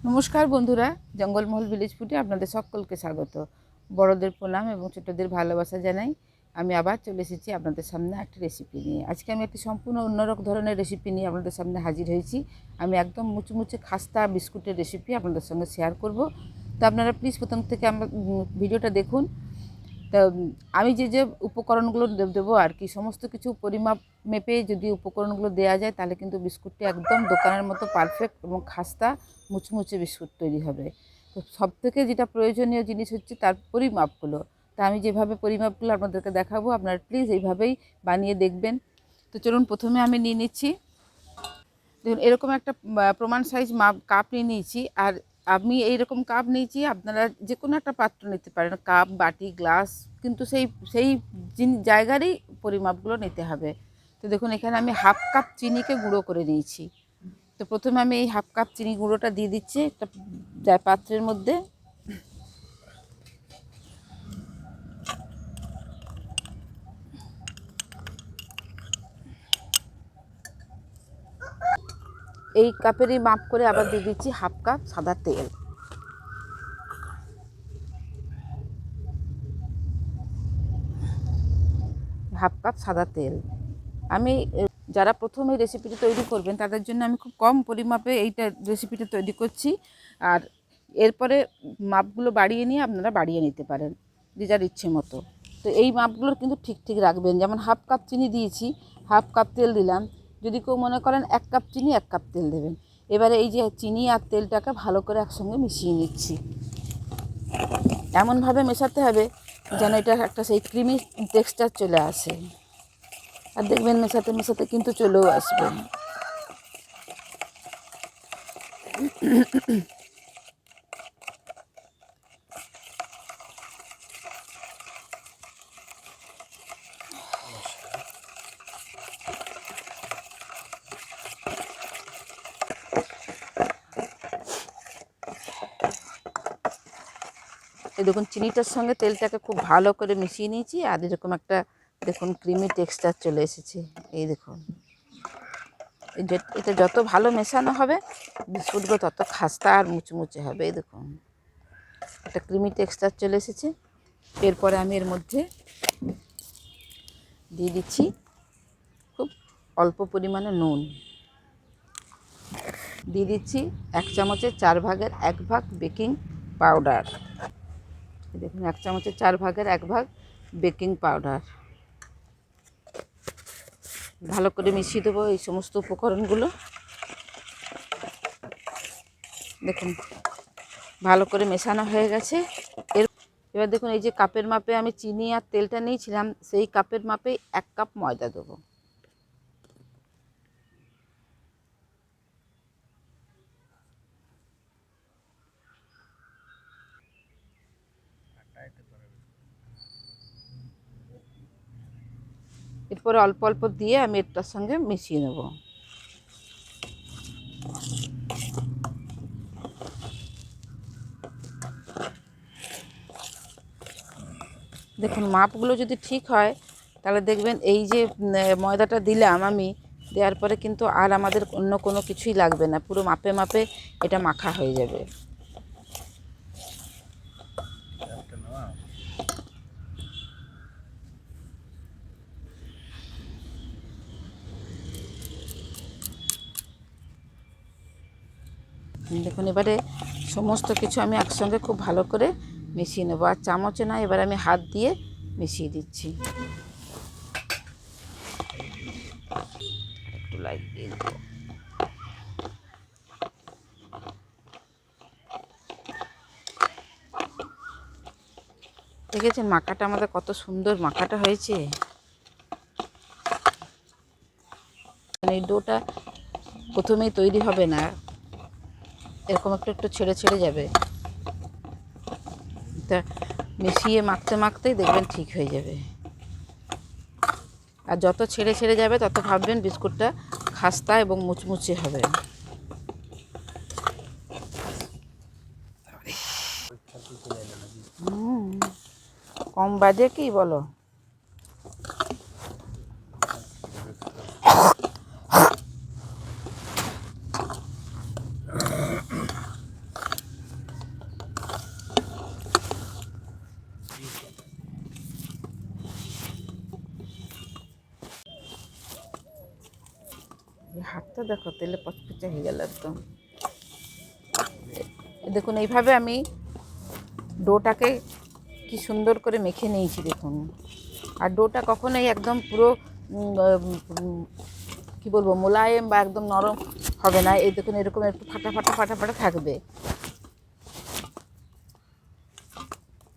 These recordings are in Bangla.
নমস্কার বন্ধুরা, জঙ্গলমহল ভিলেজ ফুডে আপনাদের সকলকে স্বাগত। বড়দের প্রণাম এবং ছোটদের ভালোবাসা জানাই। আমি আবার চলে এসেছি আপনাদের সামনে একটা রেসিপি নিয়ে। আজকে আমি একটি সম্পূর্ণ অন্যরকম ধরনের রেসিপি নিয়ে আপনাদের সামনে হাজির হয়েছি। আমি একদম মুচমুচে খাস্তা বিস্কুটের রেসিপি আপনাদের সঙ্গে শেয়ার করব। তো আপনারা প্লিজ প্রথম থেকে আমার ভিডিওটা দেখুন। তা আমি যে উপকরণগুলো দেবো আর কি, সমস্ত কিছু পরিমাপ মেপে যদি উপকরণগুলো দেওয়া যায় তাহলে কিন্তু বিস্কুটটি একদম দোকানের মতো পারফেক্ট এবং খাস্তা মুচমুচে বিস্কুট তৈরি হবে। তো সবথেকে যেটা প্রয়োজনীয় জিনিস হচ্ছে তার পরিমাপগুলো। তা আমি যেভাবে পরিমাপগুলো আপনাদেরকে দেখাবো, আপনারা প্লিজ এইভাবেই বানিয়ে দেখবেন। তো চলুন, প্রথমে আমি নিয়ে নিচ্ছি, দেখুন এরকম একটা প্রমাণ সাইজ কাপ নিয়ে নিয়েছি। আর আমি এইরকম কাপ নিয়েছি, আপনারা যে কোনো একটা পাত্র নিতে পারেন, কাপ, বাটি, গ্লাস, কিন্তু সেই সেই জায়গারই পরিমাপগুলো নিতে হবে। তো দেখুন এখানে আমি হাফ কাপ চিনিকে গুঁড়ো করে নিয়েছি। তো প্রথমে আমি এই হাফ কাপ চিনি গুঁড়োটা দিয়ে দিচ্ছি একটা পাত্রের মধ্যে। এই কাপেরই মাপ করে আবার দিয়ে দিচ্ছি হাফ কাপ সাদা তেল। হাফ কাপ সাদা তেল আমি যারা প্রথমে রেসিপিটা তৈরি করবেন তাদের জন্য আমি খুব কম পরিমাপে এইটা রেসিপিটা তৈরি করছি। আর এরপরে মাপগুলো বাড়িয়ে নিয়ে আপনারা বাড়িয়ে নিতে পারেন যে যার ইচ্ছে মতো। তো এই মাপগুলো কিন্তু ঠিক ঠিক রাখবেন। যেমন হাফ কাপ চিনি দিয়েছি, হাফ কাপ তেল দিলাম। যদি কেউ মনে করেন 1 কাপ চিনি 1 কাপ তেল দেবেন। এবারে এই যে চিনি আর তেলটাকে ভালো করে একসঙ্গে মিশিয়ে নিচ্ছি। এমনভাবে মেশাতে হবে যেন এটা একটা সেই ক্রিমি টেক্সচার চলে আসে। আর দেখবেন মেশাতে মেশাতে কিন্তু চলেও আসবে। এই দেখুন চিনিটার সঙ্গে তেলটাকে খুব ভালো করে মিশিয়ে নিয়েছি। আর এরকম একটা দেখুন ক্রিমি টেক্সচার চলে এসেছে। এই দেখুন এটা যত ভালো মেশানো হবে বিস্কুটগুলো তত খাস্তা আর মুচমুচে হবে। এই দেখুন একটা ক্রিমি টেক্সচার চলে এসেছে। এরপরে আমি এর মধ্যে দিয়ে দিচ্ছি খুব অল্প পরিমাণে নুন। দিয়ে দিচ্ছি 1 চামচের 4 ভাগের 1 ভাগ বেকিং পাউডার। দেখুন 1 চামচের 4 ভাগের 1 ভাগ বেকিং পাউডার। ভালো করে মিশিয়ে দেবো এই সমস্ত উপকরণগুলো। দেখুন ভালো করে মেশানো হয়ে গেছে। এবার দেখুন এই যে কাপের মাপে আমি চিনি আর তেলটা নিয়েছিলাম, সেই কাপের মাপে 1 কাপ ময়দা দেবো। এরপরে অল্প অল্প দিয়ে আমি এটার সঙ্গে মিশিয়ে নেব। দেখুন মাপগুলো যদি ঠিক হয় তাহলে দেখবেন এই যে ময়দাটা দিলাম আমি, দেওয়ার পরে কিন্তু আর আমাদের অন্য কোনো কিছুই লাগবে না। পুরো মাপে মাপে এটা মাখা হয়ে যাবে। দেখুন এবারে সমস্ত কিছু আমি একসঙ্গে খুব ভালো করে মিশিয়ে নেবো। আর চামচে না, এবার আমি হাত দিয়ে মিশিয়ে দিচ্ছি। একটু লাইট দিয়ে দেবো। দেখেছেন মাখাটা আমাদের কত সুন্দর মাখাটা হয়েছে। এই ডোটা প্রথমেই তৈরি হবে না, এরকম একটু একটু ছেড়ে ছেড়ে যাবে। তা মিশিয়ে মাখতে মাখতেই দেখবেন ঠিক হয়ে যাবে। আর যত ছেড়ে ছেড়ে যাবে তত ভাববেন বিস্কুটটা খাস্তা এবং মুচমুচে হবে। কম বাজে কি বলো? হাতটা দেখো তেলে পচপচা হয়ে গেল একদম। দেখুন এইভাবে আমি ডোটাকে কি সুন্দর করে মেখে নিয়েছি দেখুন। আর ডোটা কখনোই একদম পুরো কি বলবো মোলায়েম বা একদম নরম হবে না। এই দেখুন এরকম একটু ফাটা ফাটা ফাটা ফাটা থাকবে।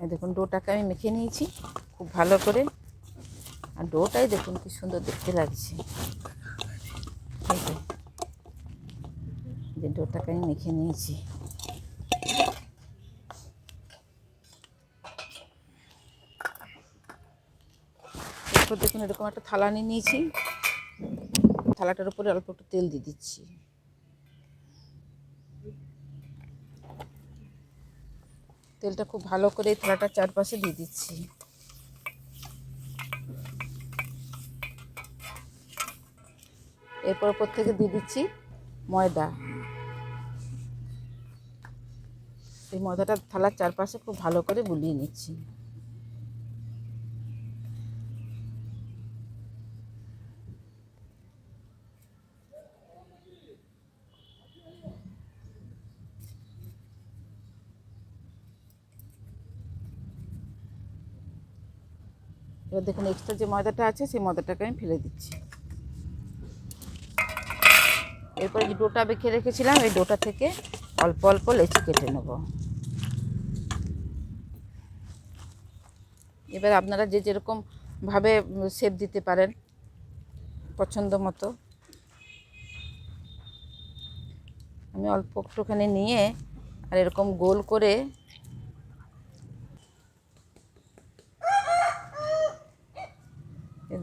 এই দেখুন ডোটাকে আমি মেখে নিয়েছি খুব ভালো করে। আর ডোটাই দেখুন কি সুন্দর দেখতে লাগছে। এই যে ডোটাকে আমি মেখে নিয়েছি। এরপর দেখুন এরকম একটা থালা নিয়ে নিয়েছি। থালাটার উপরে অল্প একটু তেল দিয়ে দিচ্ছি। তেলটা খুব ভালো করে এই থালাটার চারপাশে দিয়ে দিচ্ছি। এরপর ওপর থেকে দিয়ে দিচ্ছি ময়দা। এই ময়দাটা থালার চারপাশে খুব ভালো করে বুলিয়ে নিচ্ছি। এবার দেখুন এক্সট্রা যে ময়দাটা আছে সেই ময়দাটাকে আমি ফেলে দিচ্ছি। এরপর যে ডোটা মেখে রেখেছিলাম এই ডোটা থেকে অল্প অল্প লেচি কেটে নেব। এবার আপনারা যে যেরকম ভাবে শেপ দিতে পারেন পছন্দ মতো। আমি অল্প একটুখানি নিয়ে আর এরকম গোল করে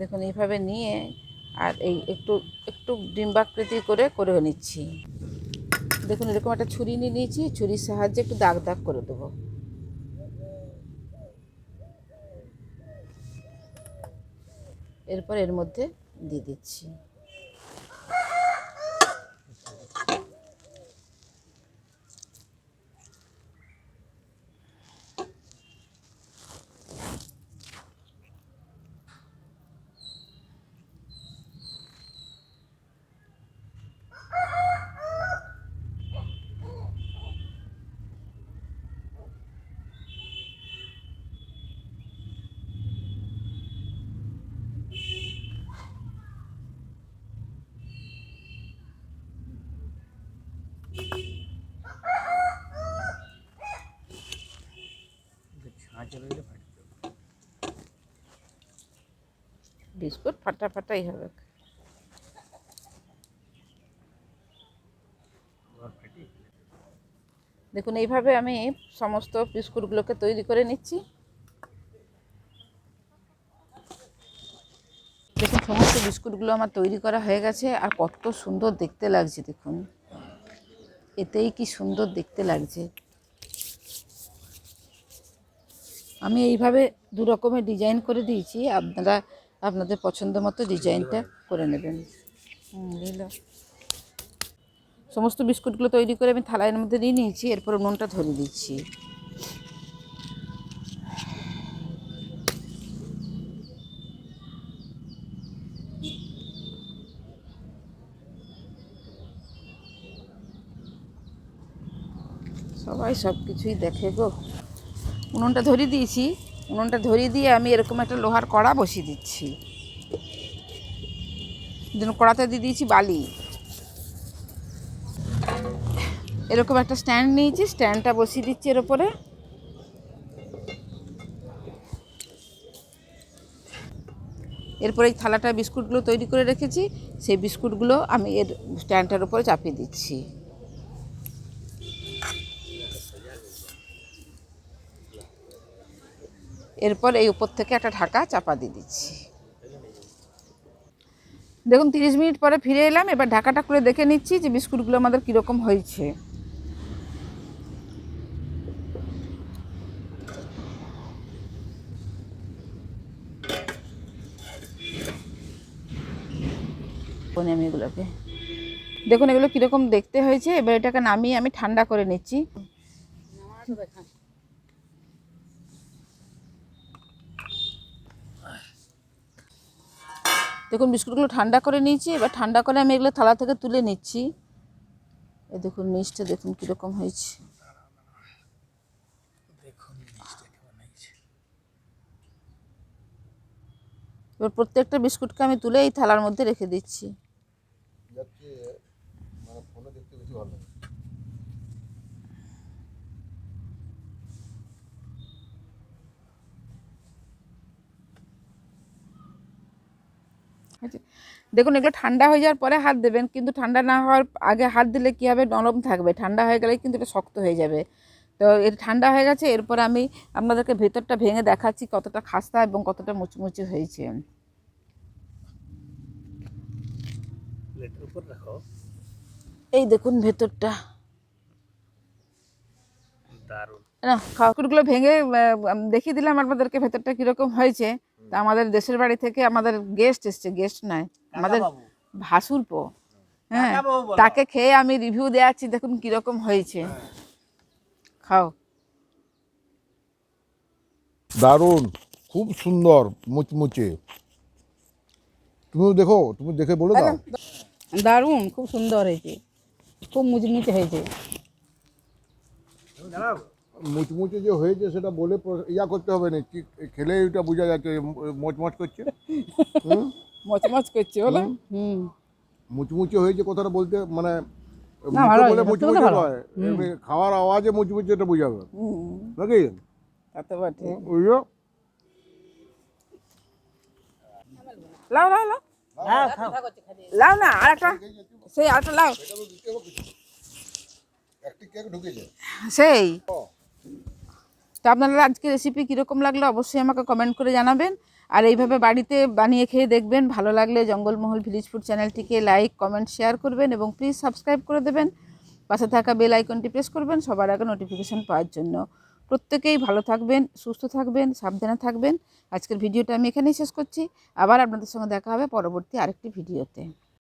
দেখুন এইভাবে নিয়ে আর এই একটু একটু ডিম্বাকৃতি করে নিচ্ছি। দেখুন এরকম একটা ছুরি নিয়ে নিয়েছি, ছুরির সাহায্যে একটু দাগ দাগ করে দেবো। এরপর এর মধ্যে দিয়ে দিচ্ছি। বিস্কুট ফাটা ফাটাই হবে। দেখুন এইভাবে আমি সমস্ত বিস্কুটগুলোকে তৈরি করে নিচ্ছি। দেখুন সমস্ত বিস্কুটগুলো আমার তৈরি করা হয়ে গেছে। আর কত সুন্দর দেখতে লাগছে দেখুন, এতেই কি সুন্দর দেখতে লাগছে। আমি এইভাবে দু রকমের ডিজাইন করে দিয়েছি, আপনারা আপনাদের পছন্দ মতো ডিজাইনটা করে নেবেন। সমস্ত বিস্কুটগুলো তৈরি করে আমি থালার মধ্যে নিয়ে নিয়েছি। এরপর উনুনটা ধরে দিচ্ছি। সবাই সব কিছুই দেখে গো। উনুনটা ধরিয়ে দিয়েছি। উনুনটা ধরিয়ে দিয়ে আমি এরকম একটা লোহার কড়া বসিয়ে দিচ্ছি। যেন কড়াতে দিয়ে দিয়েছি বালি। এরকম একটা স্ট্যান্ড নিয়েছি, স্ট্যান্ডটা বসিয়ে দিচ্ছি এর ওপরে। এরপরে এই থালাটা বিস্কুটগুলো তৈরি করে রেখেছি, সেই বিস্কুটগুলো আমি এর স্ট্যান্ডটার উপরে চাপিয়ে দিচ্ছি। এরপর এই উপর থেকে একটা ঢাকা চাপা দিয়ে দিচ্ছি। দেখুন 30 মিনিট পরে ফিরে এলাম। এবার ঢাকাটা খুলে দেখে নিচ্ছি যে বিস্কুটগুলো আমাদের কীরকম হয়েছে। আমি এগুলোকে দেখুন এগুলো কীরকম দেখতে হয়েছে। এবার এটাকে নামিয়ে আমি ঠান্ডা করে নিচ্ছি। দেখুন বিস্কুটগুলো ঠান্ডা করে নিয়েছি, এবার ঠান্ডা করে আমি এগুলো থালা থেকে তুলে নিচ্ছি। এই দেখুন নিচটা দেখুন কীরকম হয়েছে। এবার প্রত্যেকটা বিস্কুটকে আমি তুলে এই থালার মধ্যে রেখে দিচ্ছি। আচ্ছা, দেখুন এগুলো ঠান্ডা হয়ে যাওয়ার পরে হাত দেবেন, কিন্তু ঠান্ডা না হওয়ার আগে হাত দিলে কী হবে, নরম থাকবে। ঠান্ডা হয়ে গেলে কিন্তু এটা শক্ত হয়ে যাবে। তো এটা ঠান্ডা হয়ে গেছে, এরপর আমি আপনাদেরকে ভেতরটা ভেঙে দেখাচ্ছি কতটা খাস্তা এবং কতটা মুচমুচে হয়েছে। এই দেখুন ভেতরটা, না বিস্কুটগুলো ভেঙে দেখিয়ে দিলাম আপনাদেরকে ভেতরটা কীরকম হয়েছে। তা আমাদের দেশের বাড়ি থেকে আমাদের গেস্ট এসছে, গেস্ট নয় আমাদের ভাসুরপো, হ্যাঁ, তাকে খেয়ে আমি রিভিউ দেওয়াচ্ছি, দেখুন কীরকম হয়েছে। খাও। দারুণ, খুব সুন্দর, মুচমুচে। তুমি দেখো, তুমি দেখে বলে দাও। দারুণ, খুব সুন্দর হয়েছে, খুব মুচমুচে হয়েছে। মুচমুচে যে হয়েছে সেটা বলে ইয়া করতে হবে না, কি খেলে এটা বোঝা যাচ্ছে মচমচ করছে। মচমচ করছে বলো। মুচমুচে হয়েছে কথাটা বলতে মানে না, ভালো বলে হয়েছে, মুচমুচে ভালো। নয়, এমনি খাওয়ার আওয়াজে মুচমুচে এটা বোঝাবে নাকি? তা তো বটে। বুঝলো? লাও লাও লাও, লাও না আর একটা, সেই আরেকটা লাও, সেই। তো আপনারা আজকে রেসিপি কীরকম লাগলো অবশ্যই আমাকে কমেন্ট করে জানাবেন। আর এইভাবে বাড়িতে বানিয়ে খেয়ে দেখবেন, ভালো লাগলে জঙ্গলমহল ভিলেজ ফুড চ্যানেলটিকে লাইক কমেন্ট শেয়ার করবেন এবং প্লিজ সাবস্ক্রাইব করে দেবেন। পাশে থাকা বেল আইকনটি প্রেস করবেন সবার আগে নোটিফিকেশান পাওয়ার জন্য। প্রত্যেকেই ভালো থাকবেন, সুস্থ থাকবেন, সাবধানে থাকবেন। আজকের ভিডিওটা আমি এখানেই শেষ করছি। আবার আপনাদের সঙ্গে দেখা হবে পরবর্তী আরেকটি ভিডিওতে।